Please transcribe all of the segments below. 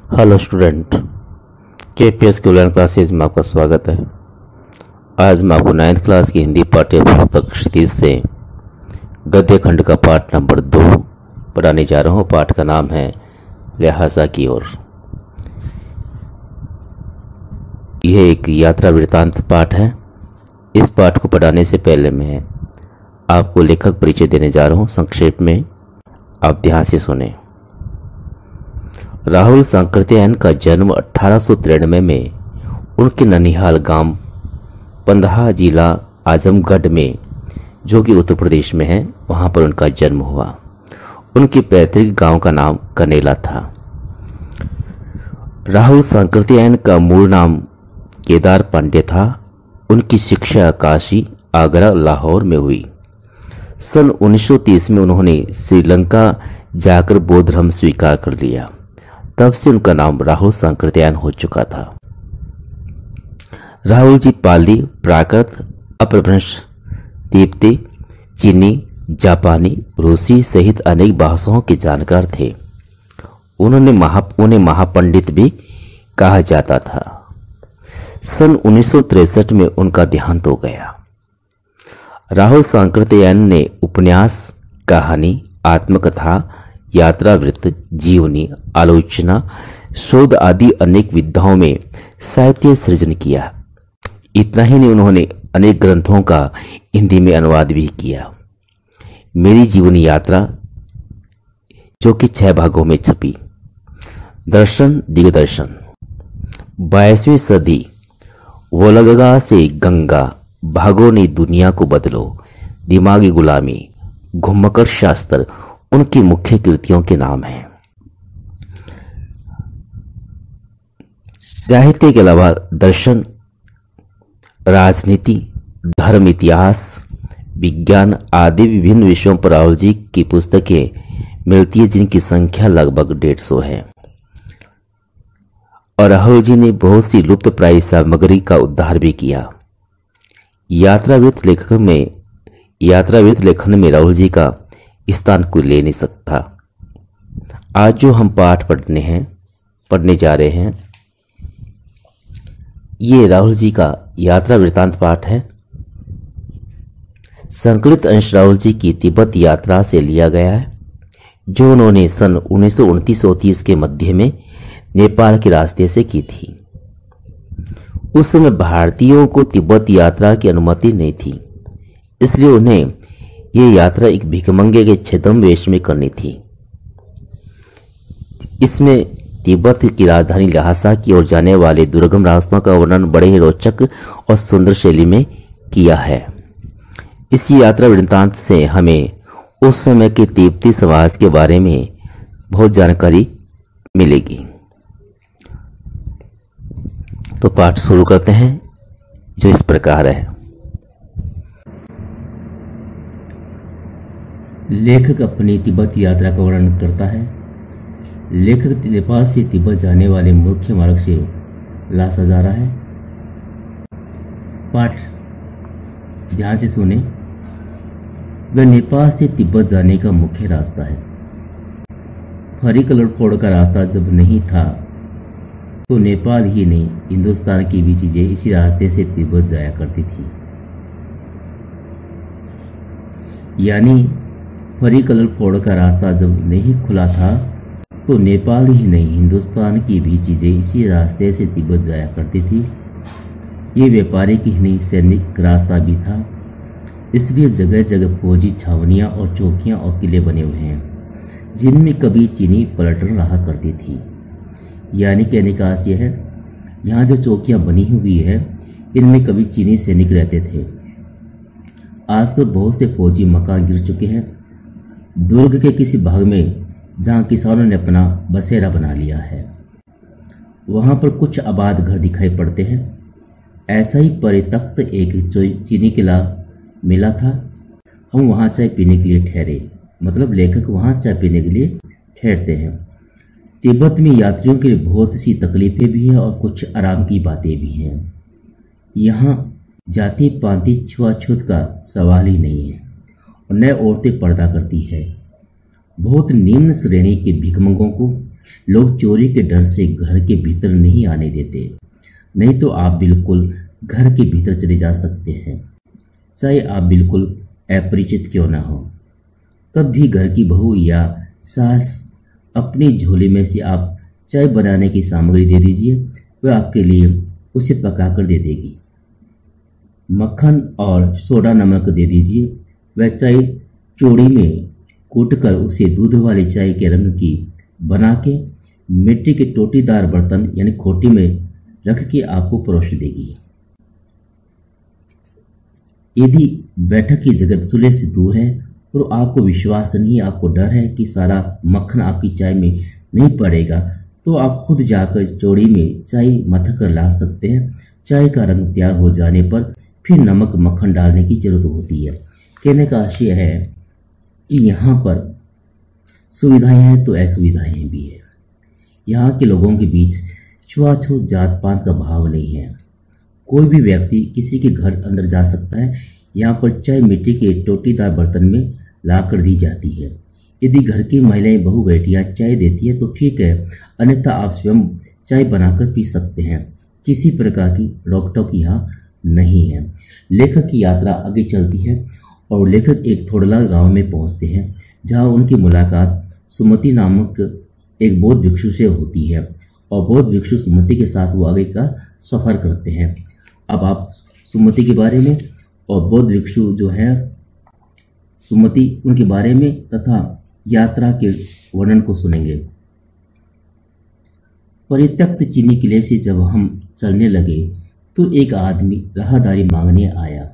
Hello student, KPS की online classes में आपका स्वागत है। आज मैं आपको 9th क्लास की हिंदी पाठ्य पुस्तक क्षितिज से गद्य खंड का पाठ नंबर 2 पढ़ाने जा रहा हूँ। पाठ का नाम है लिहाजा की ओर। यह एक यात्रा वृत्तांत पाठ है। इस पाठ को पढ़ाने से पहले मैं आपको लेखक परिचय देने जा रहा हूँ। संक्षेप में आप ध्यान से सुने। राहुल सांकृत्यायन का जन्म 1893 में उनके ननिहाल गांव पंदहा जिला आजमगढ़ में, जो कि उत्तर प्रदेश में है, वहां पर उनका जन्म हुआ। उनके पैतृक गांव का नाम कनेला था। राहुल सांकृत्यायन का मूल नाम केदार पांडे था। उनकी शिक्षा काशी, आगरा, लाहौर में हुई। सन 1930 में उन्होंने श्रीलंका जाकर बौद्ध धर्म स्वीकार कर लिया। तब से उनका नाम राहुल सांकृत्यायन हो चुका था। राहुल जी पाली, प्राकृत, अपभ्रंश, तिब्बती, चीनी, जापानी, रूसी सहित अनेक भाषाओं के जानकार थे। उन्हें महापंडित भी कहा जाता था। सन 1963 में उनका देहांत हो गया। राहुल सांकृत्यायन ने उपन्यास, कहानी, आत्मकथा, यात्रा वृत्त, जीवनी, आलोचना, शोध आदि अनेक विधाओं में साहित्य सृजन किया। इतना ही नहीं, उन्होंने अनेक ग्रंथों का हिंदी में अनुवाद भी किया। मेरी जीवनी यात्रा, जो कि 6 भागों में छपी। दर्शन दिग्दर्शन, 22वीं सदी, वोलगा से गंगा, भागो ने दुनिया को बदलो, दिमागी गुलामी, घुमकर शास्त्र उनकी मुख्य कृतियों के नाम हैं। साहित्य के अलावा दर्शन, राजनीति, धर्म, इतिहास, विज्ञान आदि विभिन्न विषयों पर राहुल जी की पुस्तकें मिलती है, जिनकी संख्या लगभग 150 है। और राहुल जी ने बहुत सी लुप्त प्राय सामग्री का उद्धार भी किया। यात्रावृत्त लेखन में राहुल जी का स्थान कोई ले नहीं सकता। आज जो हम पाठ पढ़ने जा रहे हैं, ये राहुल जी का यात्रा वृत्तांत पाठ है। संकलित अंश राहुल जी की तिब्बत यात्रा से लिया गया है, जो उन्होंने सन 1929-30 के मध्य में नेपाल के रास्ते से की थी। उस समय भारतीयों को तिब्बत यात्रा की अनुमति नहीं थी, इसलिए उन्हें यह यात्रा एक भिखमंगे के छद्म वेश में करनी थी। इसमें तिब्बत की राजधानी ल्हासा की ओर जाने वाले दुर्गम रास्तों का वर्णन बड़े ही रोचक और सुंदर शैली में किया है। इस यात्रा वृत्तांत से हमें उस समय के तिब्बती समाज के बारे में बहुत जानकारी मिलेगी। तो पाठ शुरू करते हैं, जो इस प्रकार है। लेखक अपनी तिब्बत यात्रा का वर्णन करता है। लेखक नेपाल से तिब्बत जाने वाले मुख्य मार्ग से ल्हासा जा रहा है। पाठ ध्यान से सुने। वह नेपाल से तिब्बत जाने का मुख्य रास्ता है। फरी कलर फोड़ का रास्ता जब नहीं था, तो नेपाल ही नहीं, हिंदुस्तान की भी चीजें इसी रास्ते से तिब्बत जाया करती थी। यानी फरी कलर फोड़ का रास्ता जब नहीं खुला था, तो नेपाल ही नहीं, हिंदुस्तान की भी चीजें इसी रास्ते से तिब्बत जाया करती थी। ये व्यापारिक ही नहीं, सैनिक रास्ता भी था। इसलिए जगह जगह फौजी छावनियां और चौकियां और किले बने हुए हैं, जिनमें कभी चीनी पलटन रहा करती थी। यानी कहने का आशय है, यहाँ जो चौकियां बनी हुई है, इनमें कभी चीनी सैनिक रहते थे। आजकल बहुत से फौजी मकान गिर चुके हैं। दुर्ग के किसी भाग में जहाँ किसानों ने अपना बसेरा बना लिया है, वहाँ पर कुछ आबाद घर दिखाई पड़ते हैं। ऐसा ही परित्यक्त एक चीनी किला मिला था। हम वहाँ चाय पीने के लिए ठहरे, मतलब लेखक वहाँ चाय पीने के लिए ठहरते हैं। तिब्बत में यात्रियों के लिए बहुत सी तकलीफें भी हैं और कुछ आराम की बातें भी हैं। यहाँ जाति पाति छुआछूत का सवाल ही नहीं है, और न औरतें पर्दा करती है बहुत निम्न श्रेणी के भिखमंगों को लोग चोरी के डर से घर के भीतर नहीं आने देते, नहीं तो आप बिल्कुल घर के भीतर चले जा सकते हैं, चाहे आप बिल्कुल अपरिचित क्यों न हो। तब भी घर की बहू या सास अपनी झोली में से आप चाय बनाने की सामग्री दे दीजिए, वह आपके लिए उसे पकाकर दे देगी। मक्खन और सोडा नमक दे दीजिए, वह चाय चोड़ी में कूटकर उसे दूध वाली चाय के रंग की बना के मिट्टी के टोटीदार बर्तन यानी खोटी में रख के आपको परोस देगी। यदि बैठक की जगह चूल्हे से दूर है और आपको विश्वास नहीं, आपको डर है कि सारा मक्खन आपकी चाय में नहीं पड़ेगा, तो आप खुद जाकर चोड़ी में चाय मथ कर ला सकते हैं। चाय का रंग तैयार हो जाने पर फिर नमक मक्खन डालने की जरूरत होती है। कहने का आशय है कि यहाँ पर सुविधाएं हैं तो असुविधाएं भी है। यहाँ के लोगों के बीच छुआछूत जात पात का भाव नहीं है। कोई भी व्यक्ति किसी के घर अंदर जा सकता है। यहाँ पर चाय मिट्टी के टोटीदार बर्तन में ला कर दी जाती है। यदि घर की महिलाएं बहू बेटियां चाय देती है तो ठीक है, अन्यथा आप स्वयं चाय बनाकर पी सकते हैं। किसी प्रकार की रोक टोक यहाँ नहीं है। लेखक की यात्रा आगे चलती है और लेखक एक थोड़ला गांव में पहुंचते हैं, जहां उनकी मुलाकात सुमति नामक एक बौद्ध भिक्षु से होती है और बौद्ध भिक्षु सुमति के साथ वो आगे का सफर करते हैं। अब आप सुमति के बारे में और बौद्ध भिक्षु जो है सुमति उनके बारे में तथा यात्रा के वर्णन को सुनेंगे। परित्यक्त चीनी किले से जब हम चलने लगे तो एक आदमी राहदारी मांगने आया।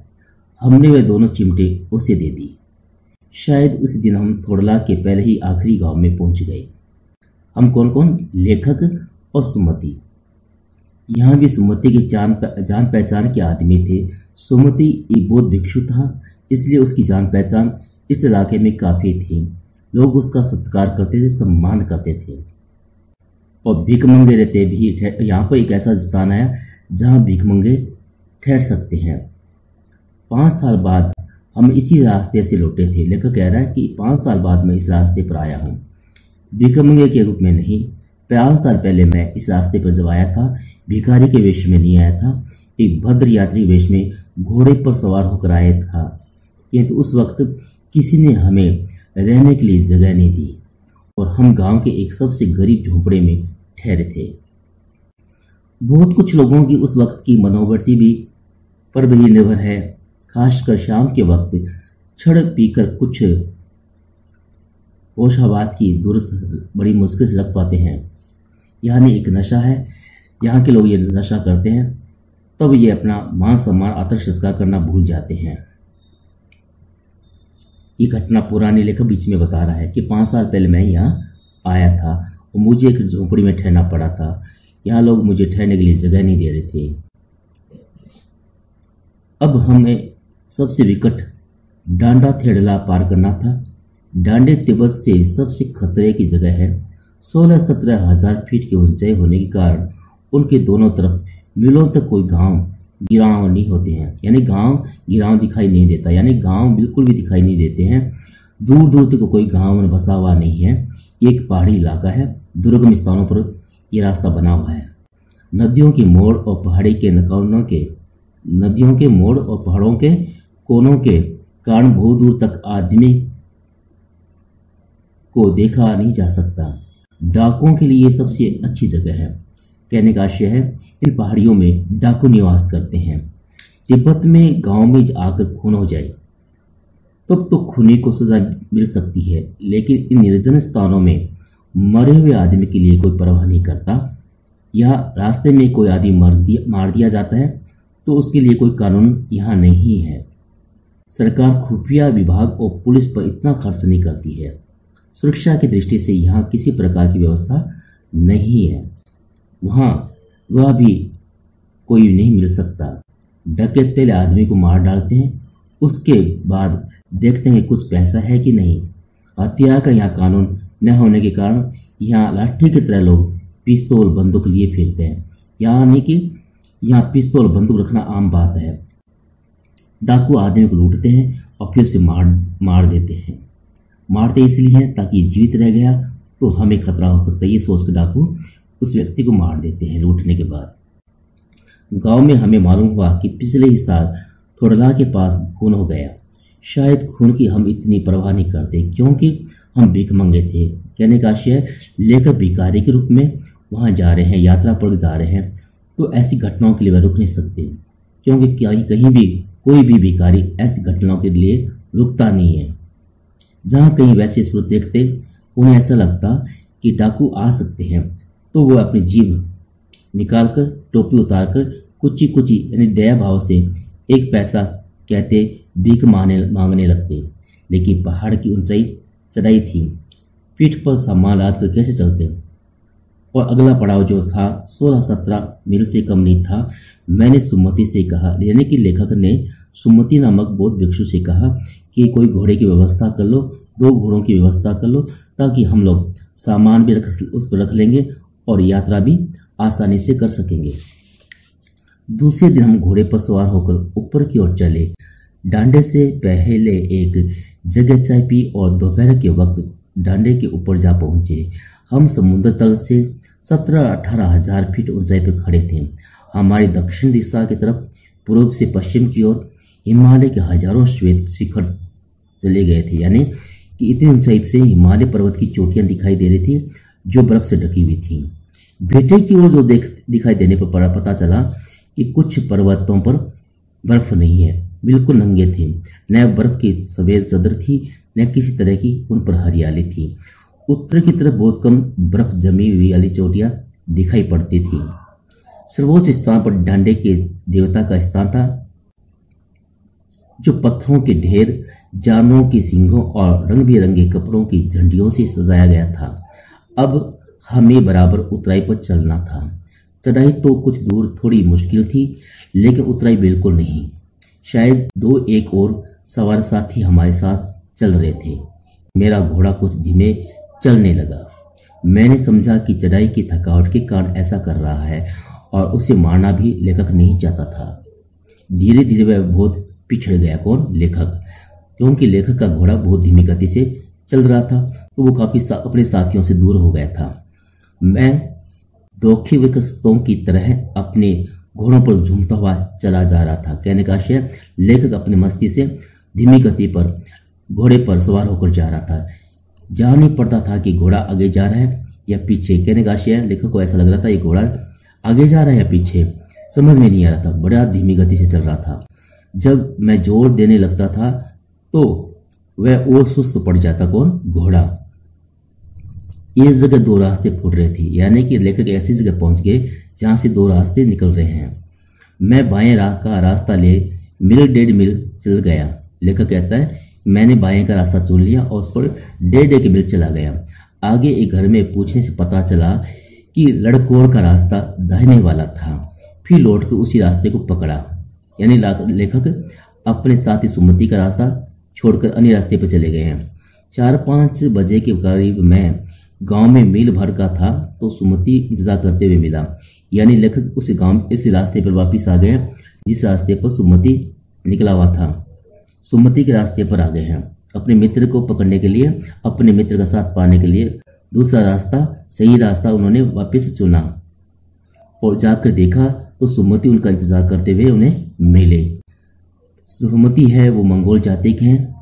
हमने वे दोनों चिमटे उसे दे दी। शायद उस दिन हम थोड़ला के पहले ही आखिरी गांव में पहुंच गए। हम कौन कौन? लेखक और सुमति। यहाँ भी सुमति के जान पहचान के आदमी थे। सुमति एक बौद्ध भिक्षु था, इसलिए उसकी जान पहचान इस इलाके में काफी थी। लोग उसका सत्कार करते थे, सम्मान करते थे। और भिखमंगे रहते भी। यहाँ पर एक ऐसा स्थान आया जहाँ भिखमंगे ठहर सकते हैं। 5 साल बाद हम इसी रास्ते से लौटे थे। लेखक कह रहा है कि 5 साल बाद मैं इस रास्ते पर आया हूँ, भिखमंगे के रूप में नहीं। 5 साल पहले मैं इस रास्ते पर जब आया था, भिखारी के वेश में नहीं आया था, एक भद्र यात्री वेश में घोड़े पर सवार होकर आया था। किंतु उस वक्त किसी ने हमें रहने के लिए जगह नहीं दी और हम गांव के एक सबसे गरीब झोंपड़े में ठहरे थे। बहुत कुछ लोगों की उस वक्त की मनोवृत्ति भी पर भी निर्भर है। खासकर शाम के वक्त छड़ पीकर कुछ होशाबाज की दुरुस्त बड़ी मुश्किल से रख पाते हैं। यानी एक नशा है। यहाँ के लोग ये नशा करते हैं, तब ये अपना मान सम्मान आदर सत्कार करना भूल जाते हैं। ये घटना पुरानी लेखक बीच में बता रहा है कि 5 साल पहले मैं यहाँ आया था और मुझे एक झोंपड़ी में ठहरना पड़ा था। यहाँ लोग मुझे ठहरने के लिए जगह नहीं दे रहे थे। अब हमें सबसे विकट डांडा थेड़ला पार करना था। डांडे तिब्बत से सबसे खतरे की जगह है। 16-17 हजार फीट की ऊंचाई होने के कारण उनके दोनों तरफ मीलों तक कोई गांव गिराव नहीं होते हैं। यानी गांव गिराव दिखाई नहीं देता, यानी गांव बिल्कुल भी दिखाई नहीं देते हैं। दूर दूर तक कोई गांव में बसा हुआ नहीं है। ये एक पहाड़ी इलाका है। दुर्गम स्थानों पर यह रास्ता बना हुआ है। नदियों के मोड़ और पहाड़ी के कोनों के नदियों के मोड़ और पहाड़ों के कोनों के कारण बहुत दूर तक आदमी को देखा नहीं जा सकता। डाकुओं के लिए सबसे अच्छी जगह है। कहने का आशय है इन पहाड़ियों में डाकू निवास करते हैं। तिब्बत में गांव में आकर खून हो जाए तब तो खूनी को सजा मिल सकती है, लेकिन इन निर्जन स्थानों में मरे हुए आदमी के लिए कोई परवाह नहीं करता। या रास्ते में कोई आदमी मार दिया जाता है तो उसके लिए कोई कानून यहाँ नहीं है। सरकार खुफिया विभाग और पुलिस पर इतना खर्च नहीं करती है। सुरक्षा की दृष्टि से यहाँ किसी प्रकार की व्यवस्था नहीं है। वहाँ वह भी कोई नहीं मिल सकता। डकैत पहले आदमी को मार डालते हैं, उसके बाद देखते हैं कुछ पैसा है कि नहीं। हथियार का यहाँ कानून न होने के कारण यहाँ लाठी की तरह लोग पिस्तौल बंदूक लिए फिरते हैं। यानी कि यहाँ पिस्तौल बंदूक रखना आम बात है। डाकू आदमी को लूटते हैं और फिर उसे मार देते हैं। मारते इसलिए हैं ताकि जीवित रह गया तो हमें खतरा हो सकता है, ये सोचकर डाकू उस व्यक्ति को मार देते हैं। लूटने के बाद गांव में हमें मालूम हुआ कि पिछले ही साल थोड़ला के पास खून हो गया। शायद खून की हम इतनी परवाह नहीं करते क्योंकि हम भीख मंगे थे। कहने का आशय लेकर भिखारी के रूप में वहां जा रहे हैं, यात्रा पर जा रहे हैं, तो ऐसी घटनाओं के लिए वह रुक नहीं सकते क्योंकि कहीं भी कोई भी भिखारी ऐसी घटनाओं के लिए रुकता नहीं है। जहां कहीं वैसे सूरत देखते उन्हें ऐसा लगता कि डाकू आ सकते हैं तो वो अपनी जीभ निकालकर टोपी उतारकर कुची कुची यानी दया भाव से एक पैसा कहते भीख मांगने लगते। लेकिन पहाड़ की ऊंचाई चढ़ाई थी, पीठ पर सामान लाद कर कैसे चलते, और अगला पड़ाव जो था 16-17 मील से कम नहीं था। मैंने सुमति से कहा, यानी कि लेखक ने सुमति नामक बौद्ध भिक्षु से कहा कि कोई घोड़े की व्यवस्था कर लो, 2 घोड़ों की व्यवस्था कर लो ताकि हम लोग सामान भी उस पर रख लेंगे और यात्रा भी आसानी से कर सकेंगे। दूसरे दिन हम घोड़े पर सवार होकर ऊपर की ओर चले। डांडे से पहले एक जगह चाय पी और दोपहर के वक्त डांडे के ऊपर जा पहुंचे। हम समुद्र तल से 17-18 हजार फीट ऊंचाई पर खड़े थे। हमारी दक्षिण दिशा की तरफ पूर्व से पश्चिम की ओर हिमालय के हजारों श्वेत शिखर चले गए थे, यानी कि इतनी ऊंचाई से हिमालय पर्वत की चोटियां दिखाई दे रही थी जो बर्फ से ढकी हुई थी। बेटे की ओर जो दिखाई देने पर पता चला कि कुछ पर्वतों पर बर्फ नहीं है, बिल्कुल नंगे थे। न बर्फ की सफेद चादर थी न किसी तरह की उन पर हरियाली थी। उत्तर की तरफ बहुत कम बर्फ जमी हुई वाली चोटियां दिखाई पड़ती थी। सर्वोच्च स्थान पर डांडे के देवता का स्थान था जो पत्थरों के ढेर, जानवरों के सींगों और रंग बिरंगे कपड़ों की झंडियों से सजाया गया था। अब हमें बराबर उतराई पर चलना था। चढ़ाई तो कुछ दूर थोड़ी मुश्किल थी लेकिन उतराई बिल्कुल नहीं। शायद 2-1 और सवार साथी हमारे साथ चल रहे थे। मेरा घोड़ा कुछ धीमे चलने लगा। मैंने समझा कि चढ़ाई की थकावट के कारण ऐसा कर रहा है और उसे मारना भी लेखक नहीं चाहता था। धीरे धीरे वह बहुत पिछड़ गया। कौन? लेखक। क्योंकि लेखक का घोड़ा बहुत धीमी गति से चल रहा था तो वो काफी अपने साथियों से दूर हो गया था। मैं धोखे विकस्तों की तरह अपने घोड़ों पर झूमता हुआ चला जा रहा था। कहने का आशय लेखक अपनी मस्ती से धीमी गति पर घोड़े पर सवार होकर जा रहा था। जान नहीं पड़ता था कि घोड़ा आगे जा रहा है या पीछे। कहने का आशय लेखक को ऐसा लग रहा था ये घोड़ा आगे जा रहा है या पीछे, समझ में नहीं आ रहा था। बड़ा धीमी गति से चल रहा था। जब मैं जोर देने लगता था तो वह और सुस्त पड़ जाता। कौन? घोड़ा। इस जगह 2 रास्ते फूट रहे थे, यानी कि लेखक ऐसी जगह पहुंच गए जहां से 2 रास्ते निकल रहे हैं। मैं बाएं का रास्ता ले 1.5 मील चल गया। लेखक कहता है मैंने बाएं का रास्ता चुन लिया और उस पर 1.5 मील चला गया। आगे एक घर में पूछने से पता चला कि लड़कोर का रास्ता दाहिने वाला था। फिर लौटकर उसी रास्ते को पकड़ा। यानी लेखक अपने साथी सुमति का रास्ता छोड़कर अन्य रास्ते पर चले गए हैं। 4-5 बजे के करीब मैं गांव में मील भर का था तो सुमति इंतजार करते हुए मिला। यानी लेखक उस गांव इस रास्ते पर वापस आ गए जिस रास्ते पर सुमति निकला हुआ था। सुमति के रास्ते पर आ गए हैं। अपने मित्र को पकड़ने के लिए, अपने मित्र का साथ पाने के लिए दूसरा रास्ता, सही रास्ता उन्होंने वापस चुना और जाकर देखा तो सुमति उनका इंतजार करते हुए उन्हें मिले। सुमति है वो मंगोल जाति के हैं।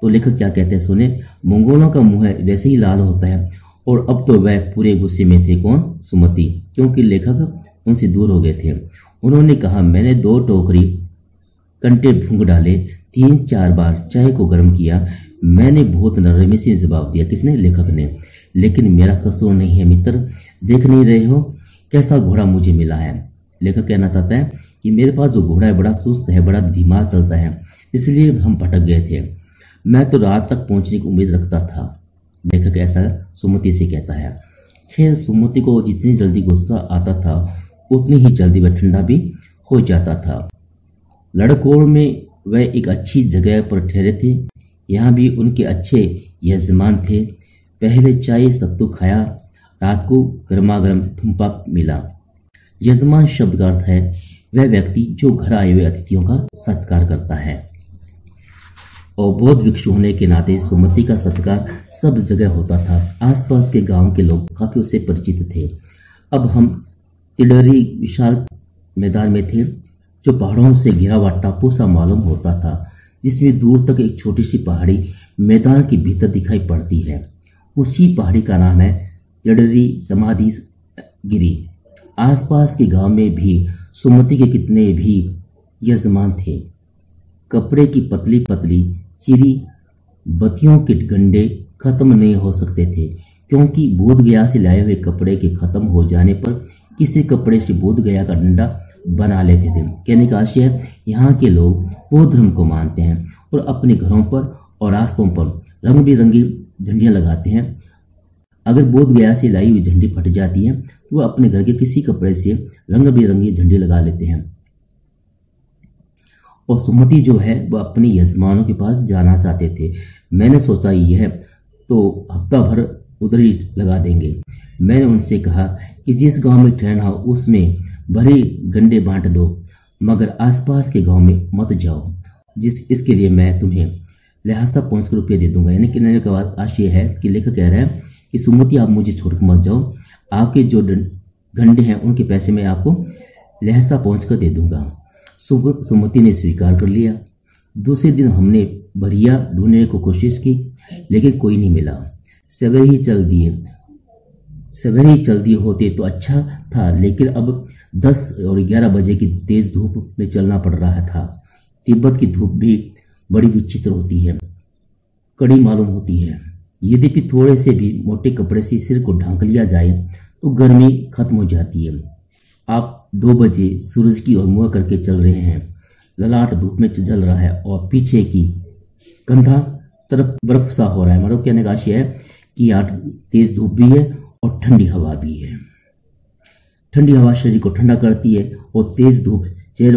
तो लेखक क्या कहते हैं सुने। मंगोलों का मुंह है वैसे ही लाल होता है और अब तो वह पूरे गुस्से में थे। कौन? सुमति। क्योंकि लेखक उनसे दूर हो गए थे। उन्होंने कहा मैंने 2 टोकरी कंटे भूंग डाले, 3-4 बार चाय को गर्म किया। मैंने बहुत नरमी से जवाब दिया। किसने? लेखक ने। लेकिन मेरा कसूर नहीं है मित्र, देख नहीं रहे हो कैसा घोड़ा मुझे मिला है। लेखक कहना चाहता है कि मेरे पास जो घोड़ा है बड़ा सुस्त है, बड़ा धीमा चलता है, इसलिए हम भटक गए थे। मैं तो रात तक पहुंचने की उम्मीद रखता था। लेखक ऐसा सुमति से कहता है। खैर सुमति को जितनी जल्दी गुस्सा आता था उतनी ही जल्दी वह ठंडा भी हो जाता था। लड़कोर में वह एक अच्छी जगह पर ठहरे थे। यहाँ भी उनके अच्छे यजमान थे। पहले चाय सत्तू खाया, रात को गर्मा गर्म थुम्पा मिला। यजमान शब्द का अर्थ है वह व्यक्ति जो घर आए हुए अतिथियों का सत्कार करता है। और बौद्ध भिक्षु होने के नाते सुमति का सत्कार सब जगह होता था। आसपास के गांव के लोग काफी उससे परिचित थे। अब हम तिडरी विशाल मैदान में थे, जो पहाड़ों से घिरा हुआ टापू सा मालूम होता था, जिसमें दूर तक एक छोटी सी पहाड़ी मैदान के भीतर दिखाई पड़ती है। उसी पहाड़ी का नाम है तिडरी समाधि गिरी। आसपास के गांव में भी सुमति के कितने भी यजमान थे। कपड़े की पतली पतली चिरी बत्तियों के गंडे खत्म नहीं हो सकते थे, क्योंकि बोध गया से लाए हुए कपड़े के खत्म हो जाने पर किसी कपड़े से बोध गया का डंडा बना लेते थे। कहने का आशय है, यहाँ के लोग बौद्ध धर्म को मानते हैं और अपने घरों पर और रास्तों पर रंग बिरंगी झंडियाँ लगाते हैं। अगर बोध गया से लाई हुई झंडी फट जाती है तो वह अपने घर के किसी कपड़े से रंग बिरंगी झंडी लगा लेते हैं। और सुमति जो है वह अपने यजमानों के पास जाना चाहते थे। मैंने सोचा यह तो हफ्ता भर उधर ही लगा देंगे। मैंने उनसे कहा कि जिस गांव में ठहरना हो उसमें भरी गंडे बांट दो, मगर आसपास के गांव में मत जाओ, इसके लिए मैं तुम्हें लहासा पहुंचकर रुपये दे दूंगा। यानी कहने का बात आशय है कि लेखक कह रहा है कि सुमति आप मुझे छोड़कर मत जाओ, आपके जो गंडे हैं उनके पैसे मैं आपको लहसा पहुंचकर दे दूंगा। सुमति ने स्वीकार कर लिया। दूसरे दिन हमने बढ़िया ढूंढने को कोशिश की, लेकिन कोई नहीं मिला। सवेरे ही चल दिए होते तो अच्छा था, लेकिन अब 10 और 11 बजे की तेज धूप में चलना पड़ रहा था। तिब्बत की धूप भी बड़ी विचित्र होती है, कड़ी मालूम होती है। यद्यपि थोड़े से भी मोटे कपड़े से सिर को ढांक लिया जाए तो गर्मी खत्म हो जाती है। आप 2 बजे सूरज की ओर मुँह करके चल रहे हैं, ललाट धूप में जल रहा है और पीछे की कंधा तरफ बर्फ सा हो रहा है। मतलब कहने का आशय है कि यहाँ तेज धूप भी है और ठंडी हवा भी है। ठंडी हवा शरीर को ठंडा करती है और तेज धूप चेहरे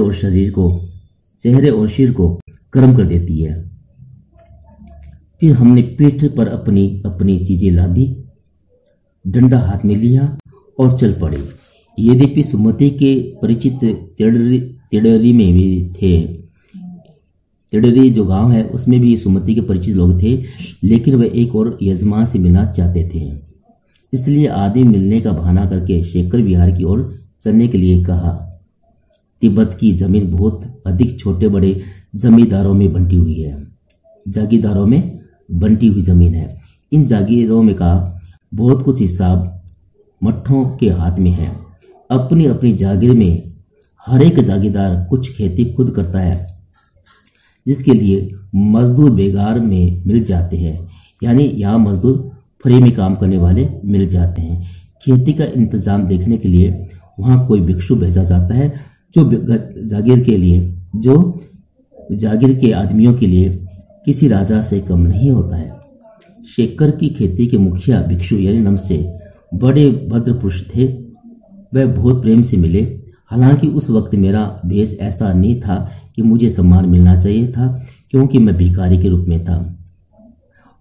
और सिर को गर्म कर देती है। फिर हमने पीठ पर अपनी चीजें लादी, डंडा हाथ में लिया और चल पड़े। यद्यपि सुमति के परिचित तिडरी में भी थे, तिडरी जो गांव है उसमें भी सुमति के परिचित लोग थे, लेकिन वे एक और यजमान से मिलना चाहते थे। इसलिए आदमी मिलने का बहाना करके शेखर विहार की ओर चलने के लिए कहा। तिब्बत की जमीन बहुत अधिक छोटे बड़े जमींदारों में बंटी हुई है, जागीरदारों में बंटी हुई जमीन है। इन जागीरों में का बहुत कुछ हिसाब मठों के हाथ में है। अपनी अपनी जागीर में हर एक जागीरदार कुछ खेती खुद करता है, जिसके लिए मजदूर बेगार में मिल जाते हैं। यानी यहाँ मजदूर फ्री में काम करने वाले मिल जाते हैं। खेती का इंतजाम देखने के लिए वहाँ कोई भिक्षु भेजा जाता है, जो जागीर के आदमियों के लिए किसी राजा से कम नहीं होता है। शेखर की खेती के मुखिया भिक्षु यानी नमसे बड़े भद्र पुरुष थे। वह बहुत प्रेम से मिले। हालांकि उस वक्त मेरा भेष ऐसा नहीं था कि मुझे सम्मान मिलना चाहिए था, क्योंकि मैं भिखारी के रूप में था।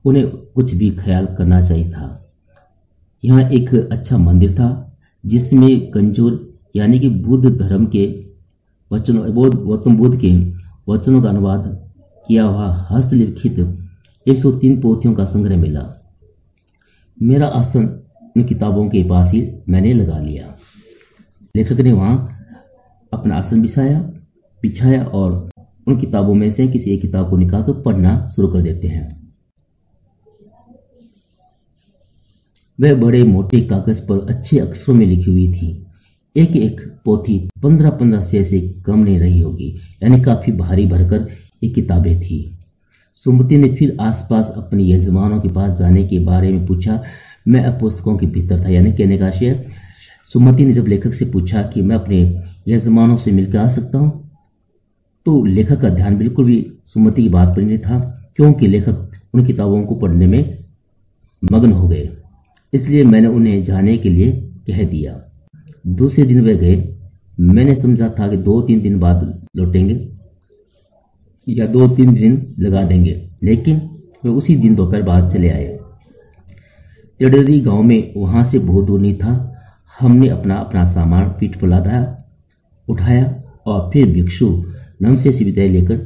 उन्हें कुछ भी ख्याल करना चाहिए था। यहाँ एक अच्छा मंदिर था, जिसमें कंजूर यानी कि बुद्ध धर्म के गौतम बुद्ध के वचनों का अनुवाद किया हुआ हस्तलिखित 103 पोथियों का संग्रह मिला। मेरा आसन उन किताबों के पास ही मैंने लगा लिया। लेखक ने वहाँ अपना आसन बिछाया और उन किताबों में से किसी एक किताब को निकालकर पढ़ना शुरू कर देते हैं। वह बड़े मोटे कागज पर अच्छे अक्षरों में लिखी हुई थी। एक एक पोथी 15-15 से कम नहीं रही होगी, यानी काफी भारी भरकर ये किताबें थी। सुमति ने फिर आसपास अपने यजमानों के पास जाने के बारे में पूछा। मैं अब पुस्तकों के भीतर था। यानी कहने का आशय, सुमति ने जब लेखक से पूछा कि मैं अपने यजमानों से मिलकर आ सकता हूँ, तो लेखक का ध्यान बिल्कुल भी सुमति की बात पर नहीं था, क्योंकि लेखक उन किताबों को पढ़ने में मग्न हो गए। इसलिए मैंने उन्हें जाने के लिए कह दिया। दूसरे दिन वे गए। मैंने समझा था कि 2-3 दिन बाद लौटेंगे या 2-3 दिन लगा देंगे, लेकिन वे उसी दिन दोपहर बाद चले आए। तिडरी गांव में वहां से बहुत दूर नहीं था। हमने अपना सामान पीठ पर लादा उठाया और फिर भिक्षु नमसे से विदाई लेकर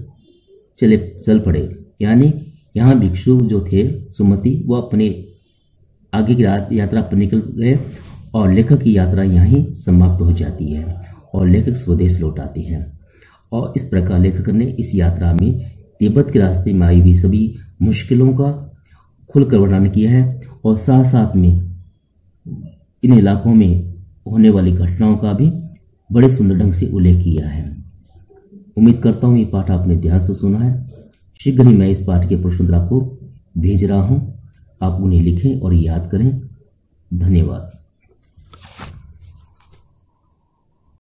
चल पड़े। यानी यहाँ भिक्षु जो थे सुमति वो अपने आगे की यात्रा पर निकल गए और लेखक की यात्रा यहाँ ही समाप्त हो जाती है और लेखक स्वदेश लौट आते हैं। और इस प्रकार लेखक ने इस यात्रा में तिब्बत के रास्ते में आई हुई सभी मुश्किलों का खुलकर वर्णन किया है और साथ साथ में इन इलाकों में होने वाली घटनाओं का भी बड़े सुंदर ढंग से उल्लेख किया है। उम्मीद करता हूँ ये पाठ आपने ध्यान से सुना है। शीघ्र ही मैं इस पाठ के प्रश्न आपको भेज रहा हूँ, आप उन्हें लिखें और याद करें। धन्यवाद।